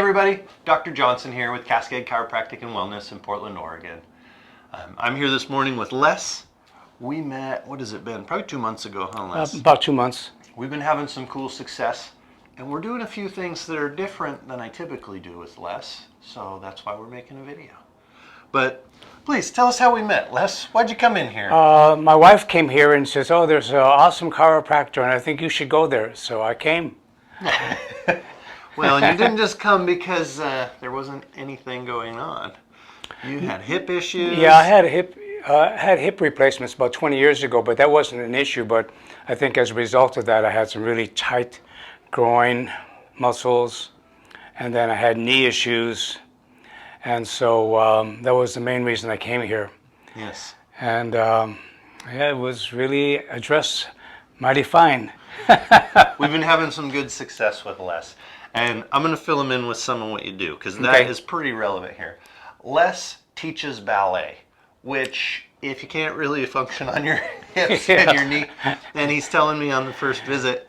everybody, Dr. Johnson here with Cascade Chiropractic and Wellness in Portland, Oregon. I'm here this morning with Les. We met, what has it been? Probably 2 months ago, huh, Les? About 2 months. We've been having some cool success, and we're doing a few things that are different than I typically do with Les, so that's why we're making a video. But please, tell us how we met. Les, why'd you come in here? My wife came here and says, oh, there's an awesome chiropractor, and I think you should go there. So I came. Well, and you didn't just come because there wasn't anything going on. You had hip issues. Yeah, I had hip replacements about 20 years ago, but that wasn't an issue. But I think as a result of that, I had some really tight groin muscles, and then I had knee issues. And so that was the main reason I came here. Yes. And yeah, it was really addressed mighty fine. We've been having some good success with Les. And I'm going to fill him in with some of what you do, because that is pretty relevant here. Les teaches ballet, which if you can't really function on your hips and your knee, and he's telling me on the first visit,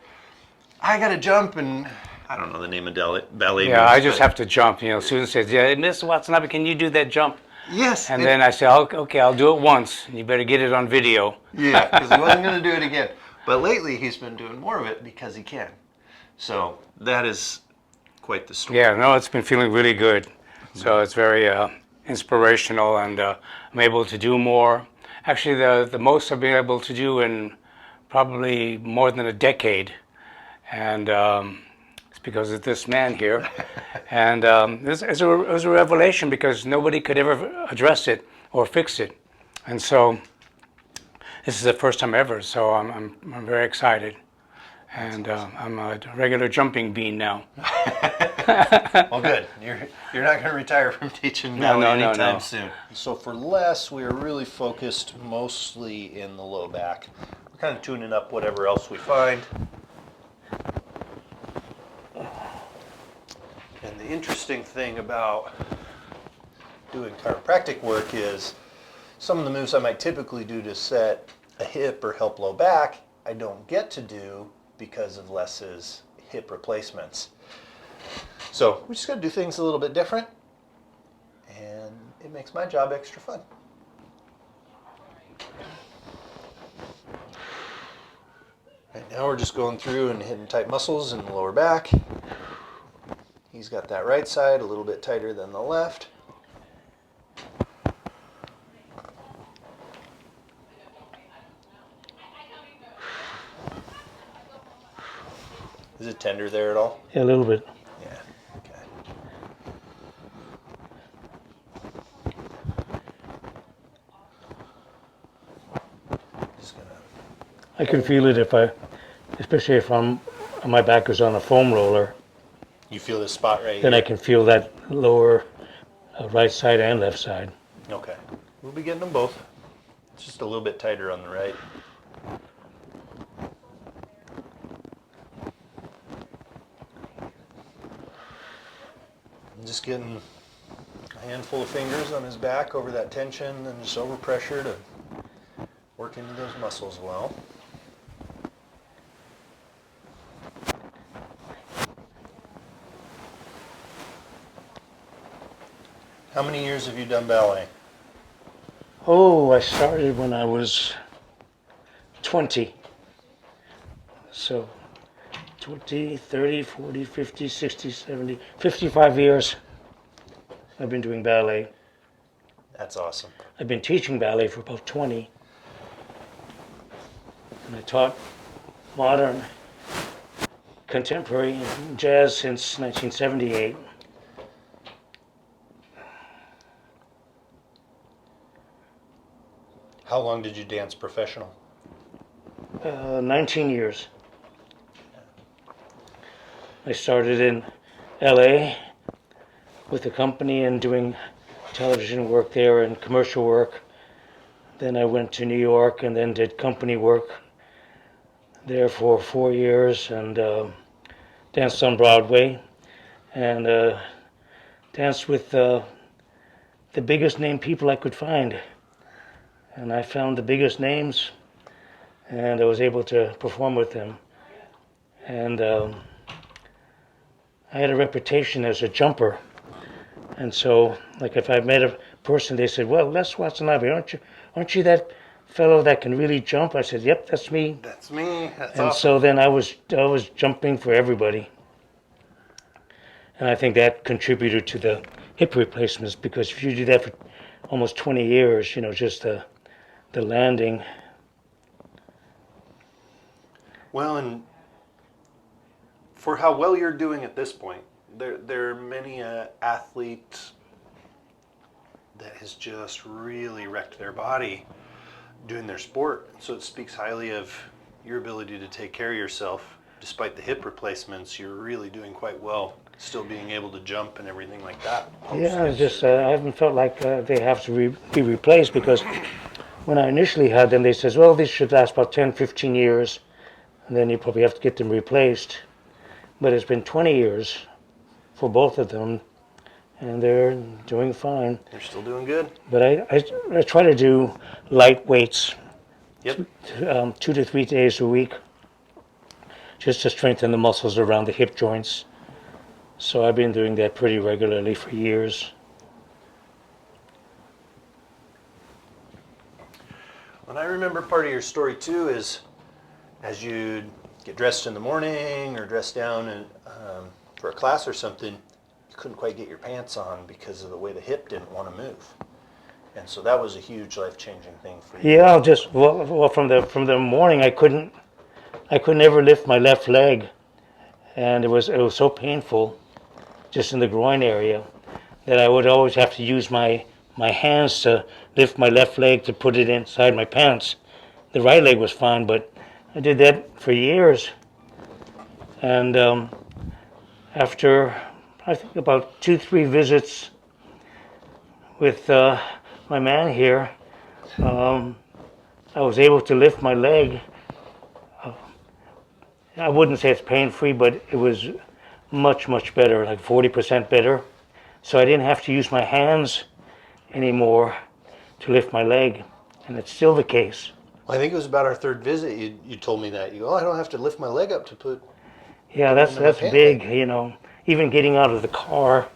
I got to jump and... I don't know the name of ballet. Yeah, moves, I just have to jump. You know, Susan says, yeah, Mr. Watanabe, can you do that jump? Yes. And then I say, okay, I'll do it once. You better get it on video. Yeah, because he wasn't going to do it again. But lately, he's been doing more of it because he can. So that is quite the story. Yeah, no, it's been feeling really good. So it's very inspirational, and I'm able to do more. Actually, the most I've been able to do in probably more than a decade. And because of this man here. And it was a revelation because nobody could ever address it or fix it. And so this is the first time ever, so I'm very excited. And I'm a regular jumping bean now. Well, good. You're not going to retire from teaching ballet anytime soon. So for Les, we are really focused mostly in the low back. We're kind of tuning up whatever else we find. And the interesting thing about doing chiropractic work is some of the moves I might typically do to set a hip or help low back, I don't get to do because of Les's hip replacements. So we just got to do things a little bit different, and it makes my job extra fun. Right now we're just going through and hitting tight muscles in the lower back. He's got that right side a little bit tighter than the left. Is it tender there at all? Yeah, a little bit. Yeah, okay. Just gonna... I can feel it especially if my back is on a foam roller. You feel this spot right Then here? I can feel that lower right side and left side. Okay. We'll be getting them both. It's just a little bit tighter on the right. I'm just getting a handful of fingers on his back over that tension and just over pressure to work into those muscles well. How many years have you done ballet? Oh, I started when I was 20. So 20, 30, 40, 50, 60, 70, 55 years I've been doing ballet. That's awesome. I've been teaching ballet for about 20. And I taught modern, contemporary, and jazz since 1978. How long did you dance professional? 19 years. I started in LA with the company and doing television work there and commercial work. Then I went to New York and then did company work there for 4 years and danced on Broadway and danced with the biggest name people I could find. And I found the biggest names, and I was able to perform with them. And I had a reputation as a jumper. And so, like if I met a person, they said, well, Les Watanabe, aren't you that fellow that can really jump? I said, yep, that's me. That's me. That's And awesome. so then I was jumping for everybody. And I think that contributed to the hip replacements, because if you do that for almost 20 years, just the landing. Well, and for how well you're doing at this point, there are many athletes that has just really wrecked their body doing their sport. So it speaks highly of your ability to take care of yourself. Despite the hip replacements, you're really doing quite well, still being able to jump and everything like that. Yeah, it's just I haven't felt like they have to be replaced, because when I initially had them, they says, well, this should last about 10, 15 years, and then you probably have to get them replaced. But it's been 20 years for both of them, and they're doing fine. They're still doing good. But I try to do light weights, Yep. 2 to 3 days a week, just to strengthen the muscles around the hip joints. So I've been doing that pretty regularly for years. And I remember part of your story too is as you'd get dressed in the morning or dressed down and, for a class or something, you couldn't quite get your pants on because of the way the hip didn't want to move. And so that was a huge life-changing thing for you. Yeah, just well from the morning I couldn't ever lift my left leg, and it was so painful, just in the groin area, that I would always have to use my hands to lift my left leg to put it inside my pants. The right leg was fine, but I did that for years. And after, I think, about 2-3 visits with my man here, I was able to lift my leg. I wouldn't say it's pain-free, but it was much, much better, like 40% better. So I didn't have to use my hands anymore to lift my leg, and it's still the case. Well, I think it was about our third visit you told me that. I don't have to lift my leg up to put... Yeah, that's big, Even getting out of the car,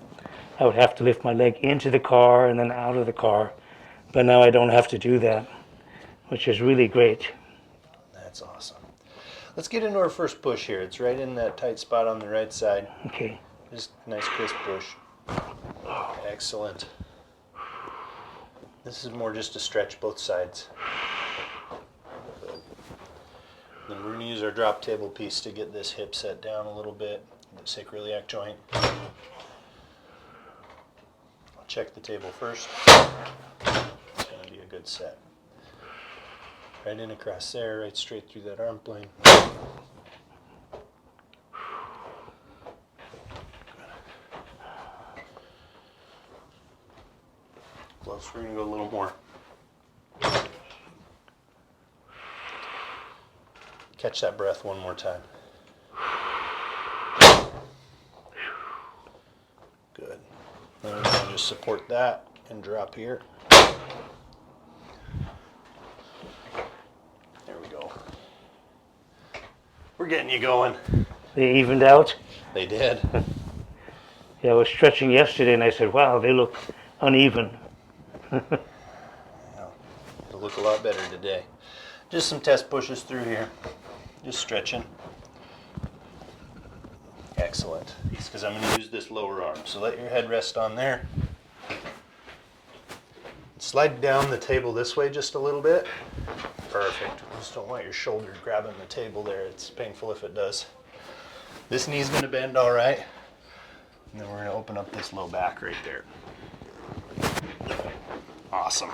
I would have to lift my leg into the car and then out of the car. But now I don't have to do that, which is really great. That's awesome. Let's get into our first push here. It's right in that tight spot on the right side. Okay. Just a nice crisp push. Excellent. This is more just to stretch both sides. Good. Then we're going to use our drop table piece to get this hip set down a little bit, the sacroiliac joint. I'll check the table first. It's going to be a good set. Right in across there, right straight through that arm plane. Close, we're going to go a little more. Catch that breath one more time. Good. Then we're going to just support that and drop here. There we go. We're getting you going. They evened out. They did. Yeah, I was stretching yesterday, and I said, wow, they look uneven. It'll look a lot better today. Just some test pushes through here. Just stretching. Excellent. Because I'm going to use this lower arm. So let your head rest on there. Slide down the table this way just a little bit. Perfect. Just don't want your shoulder grabbing the table there. It's painful if it does. This knee's going to bend all right. And then we're going to open up this low back right there. Awesome.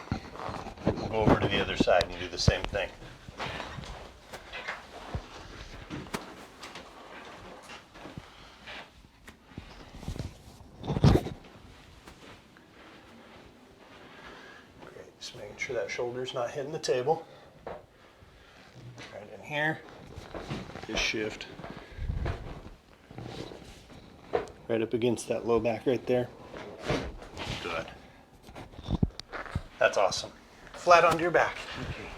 We'll go over to the other side and do the same thing. Great. Just making sure that shoulder's not hitting the table. Right in here. Just shift. Right up against that low back right there. Good. That's awesome. Flat onto your back. Okay.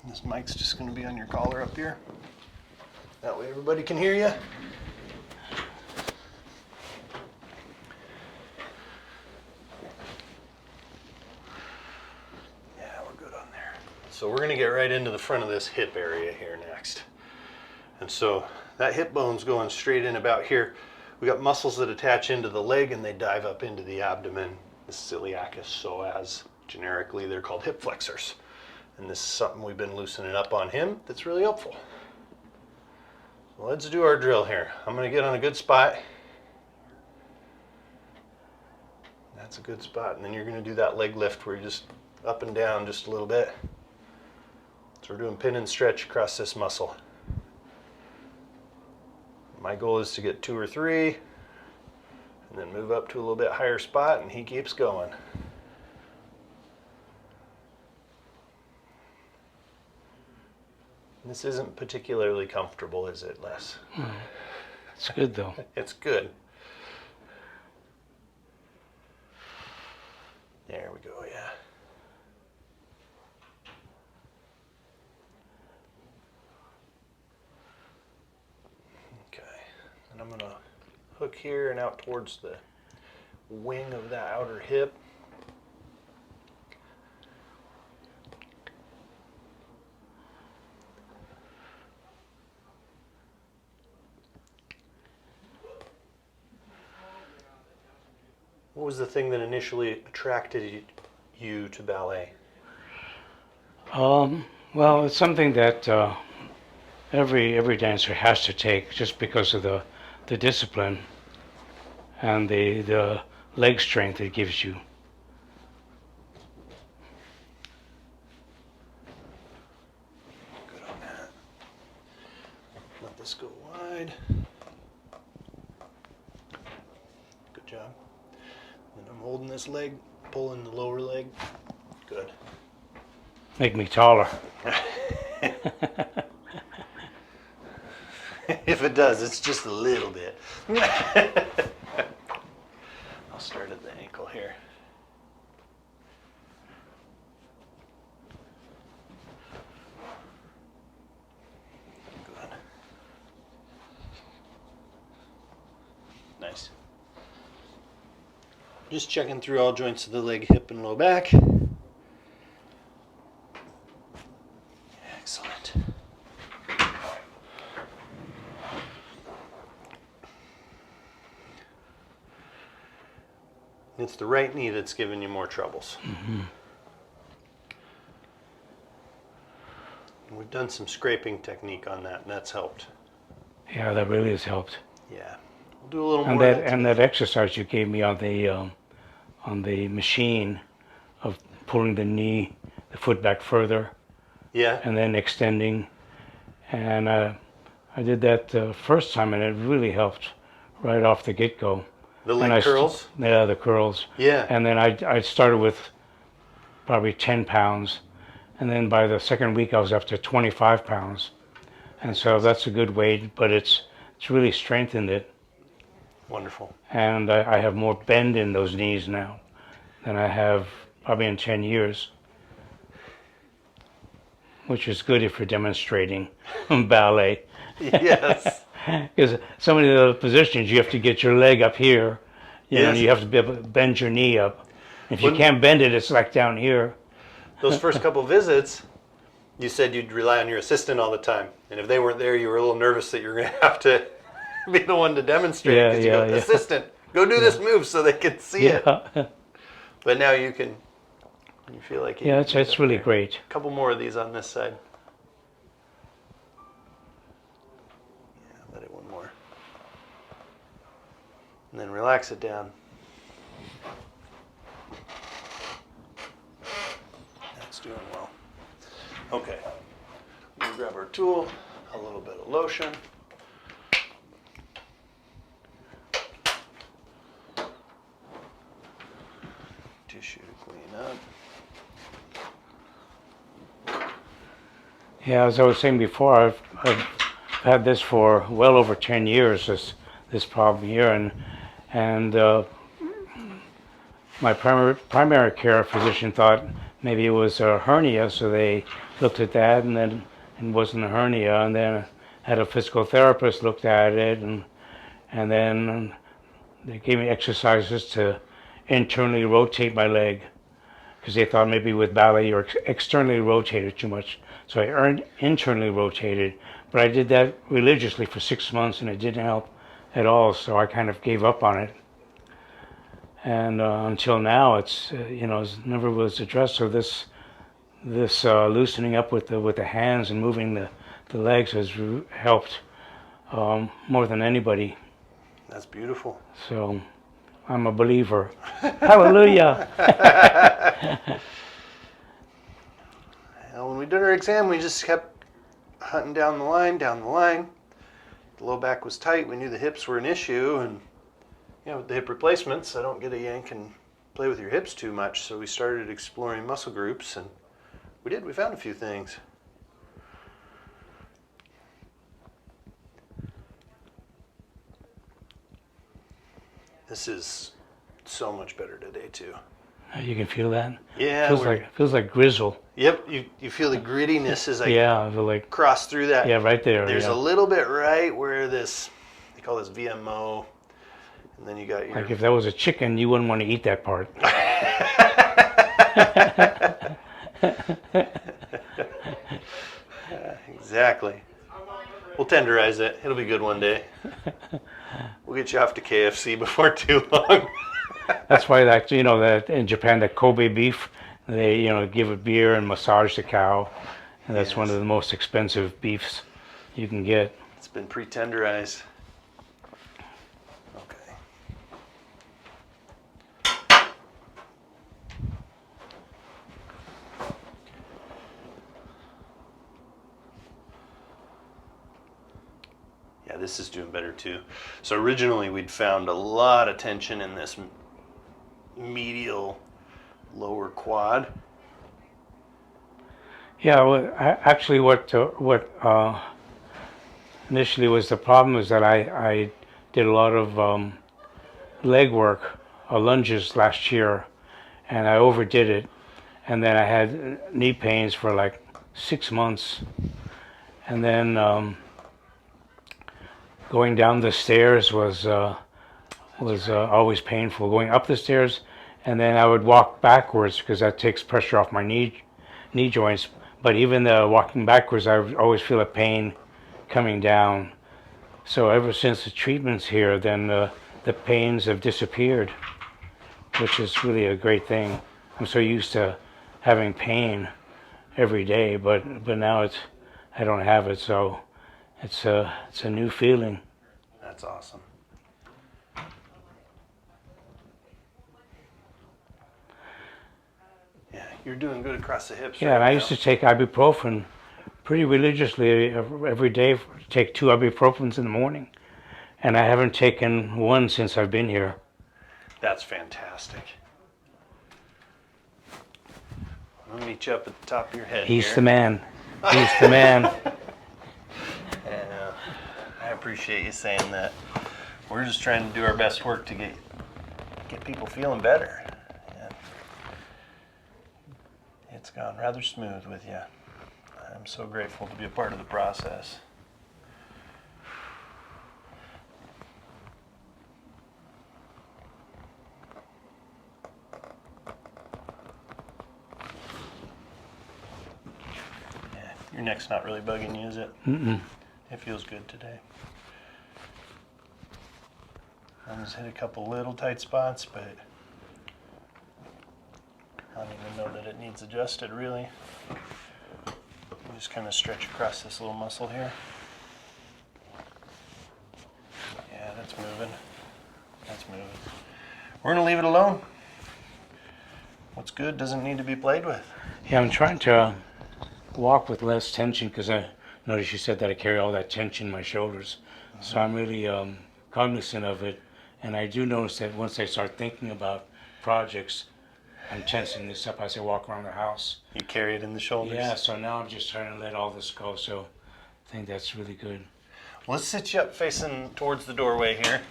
This mic's just going to be on your collar up here. That way everybody can hear you. Yeah, we're good on there. So we're going to get right into the front of this hip area here next. And so that hip bone's going straight in about here. We got muscles that attach into the leg and they dive up into the abdomen, the celiacus psoas. Generically, they're called hip flexors. And this is something we've been loosening up on him that's really helpful. So let's do our drill here. I'm going to get on a good spot. That's a good spot. And then you're going to do that leg lift where you're just up and down just a little bit. So we're doing pin and stretch across this muscle. My goal is to get 2 or 3 and then move up to a little bit higher spot, and he keeps going. This isn't particularly comfortable, is it, Les? It's good though. It's good. There we go, yeah. And I'm going to hook here and out towards the wing of that outer hip. What was the thing that initially attracted you to ballet? Well, it's something that every dancer has to take just because of the discipline and the leg strength it gives you. Good on that. Let this go wide. Good job. And I'm holding this leg, pulling the lower leg. Good. Make me taller. If it does, it's just a little bit. I'll start at the ankle here. Good. Nice. Just checking through all joints of the leg, hip, and low back. Excellent. It's the right knee that's giving you more troubles. Mm-hmm. We've done some scraping technique on that, and that's helped. Yeah, that really has helped. Yeah, we'll do a little And more. that exercise you gave me on the machine of pulling the foot back further, Yeah. and then extending, and I did that first time, and it really helped right off the get-go. The leg curls? Yeah, the curls. Yeah. And then I started with probably 10 pounds, and then by the second week I was up to 25 pounds, and so that's a good weight, but it's really strengthened it. Wonderful. And I have more bend in those knees now than I have probably in 10 years, which is good if you're demonstrating ballet. Yes. Because some of the positions you have to get your leg up here, you know, Yes. you have to be able to bend your knee up. If you can't bend it, it's like down here. Those first couple visits, you said you'd rely on your assistant all the time. And if they weren't there, you were a little nervous that you were going to have to be the one to demonstrate. Yeah, 'Cause you yeah, go, yeah. assistant, go do this move so they can see it. Yeah, But now you feel like you yeah, it's really great. A couple more of these on this side. Yeah, let it one more. And then relax it down. That's doing well. Okay. We'll grab our tool, a little bit of lotion. Tissue to clean up. Yeah, as I was saying before, I've had this for well over 10 years, this problem here, and my primary care physician thought maybe it was a hernia, so they looked at that, and then it wasn't a hernia, and then had a physical therapist looked at it, and then they gave me exercises to internally rotate my leg because they thought maybe with ballet you're externally rotated too much. So I internally rotated, but I did that religiously for 6 months and it didn't help at all. So I kind of gave up on it. And until now, it's it never was addressed. So this loosening up with the hands and moving the legs has helped more than anybody. That's beautiful. So I'm a believer. Hallelujah. Well, when we did our exam, we just kept hunting down the line. The low back was tight. We knew the hips were an issue, and with the hip replacements, I don't get to yank and play with your hips too much. So we started exploring muscle groups, and we found a few things. This is so much better today too. You can feel that? Yeah. Feels like grizzle. Yep, you feel the grittiness as I Yeah, I feel like cross through that. yeah, right there. There's yeah. a little bit right where they call this VMO, and then you got your... Like if that was a chicken, you wouldn't want to eat that part. Exactly. We'll tenderize it. It'll be good one day. We'll get you off to KFC before too long. That's why that that in Japan, that Kobe beef, they give it beer and massage the cow, and that's one of the most expensive beefs you can get. It's been pre-tenderized. Okay. Yeah, this is doing better too. So originally we'd found a lot of tension in this medial lower quad. Yeah, well, actually, what initially was the problem is that I did a lot of leg work, lunges last year, and I overdid it, and then I had knee pains for like 6 months, and then going down the stairs was always painful. Going up the stairs, and then I would walk backwards because that takes pressure off my knee joints. But even the walking backwards, I would always feel a pain coming down. So ever since the treatments here, then the pains have disappeared, which is really a great thing. I'm so used to having pain every day, but now I don't have it, so it's a new feeling. That's awesome. Yeah, you're doing good across the hips. Yeah, right and I now. used to take ibuprofen pretty religiously every day. Take 2 ibuprofens in the morning, and I haven't taken one since I've been here. That's fantastic. I'm gonna meet you up at the top of your head. He's here. the man. He's the man. And I appreciate you saying that. We're just trying to do our best work to get people feeling better. And it's gone rather smooth with you. I'm so grateful to be a part of the process. Yeah, your neck's not really bugging you, is it? Mm-mm. It feels good today. I just hit a couple little tight spots, but I don't even know that it needs adjusted really. You just kind of stretch across this little muscle here. Yeah, that's moving. That's moving. We're gonna leave it alone. What's good doesn't need to be played with. Yeah, I'm trying to walk with less tension because I noticed you said that I carry all that tension in my shoulders. So I'm really cognizant of it. And I do notice that once I start thinking about projects, I'm tensing this up as I walk around the house. You carry it in the shoulders. Yeah, so now I'm just trying to let all this go. So I think that's really good. Let's sit you up facing towards the doorway here.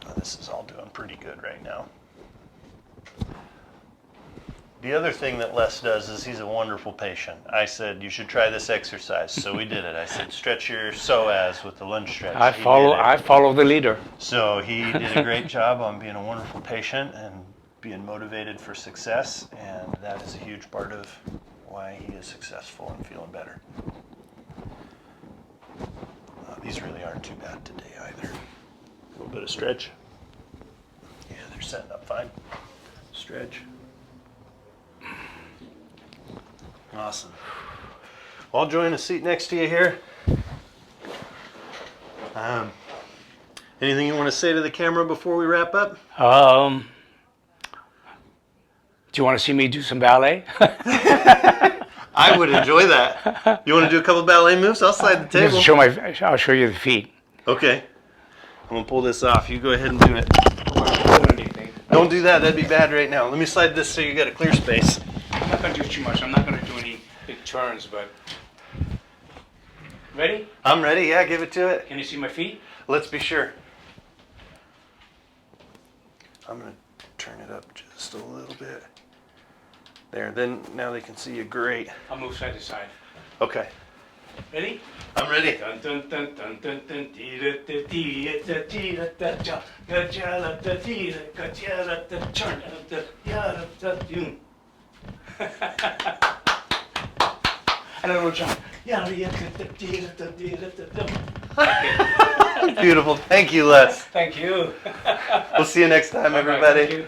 Oh, this is all doing pretty good right now. The other thing that Les does is he's a wonderful patient. I said, you should try this exercise. So we did it. I said, stretch your psoas with the lunge stretch. I He follow. did it. I follow the leader. So he did a great job on being a wonderful patient and being motivated for success. And that is a huge part of why he is successful and feeling better. These really aren't too bad today either. A little bit of stretch. Yeah, they're setting up fine. Stretch. Awesome. Well, I'll join a seat next to you here. Anything you want to say to the camera before we wrap up? Do you want to see me do some ballet? I would enjoy that. You want to do a couple ballet moves? I'll slide the Just table. I'll show you the feet. Okay. I'm going to pull this off. You go ahead and do it. Don't do that. That'd be bad right now. Let me slide this so you got a clear space. I'm not going to do too much. I'm not going to do any big turns, but... Ready? I'm ready. Yeah, give it to it. Can you see my feet? Let's be sure. I'm going to turn it up just a little bit. There. Then now they can see you great. I'll move side to side. Okay. Ready? I'm ready. Dun dun dun dun dun dun dee da da dee da dee da da ja ga ja la da dee da ga ja la da chun da ya da da doo. And a little jump. Ya ya da dee da dee da da. Beautiful. Thank you, Les. Thank you. We'll see you next time, everybody. Thank you.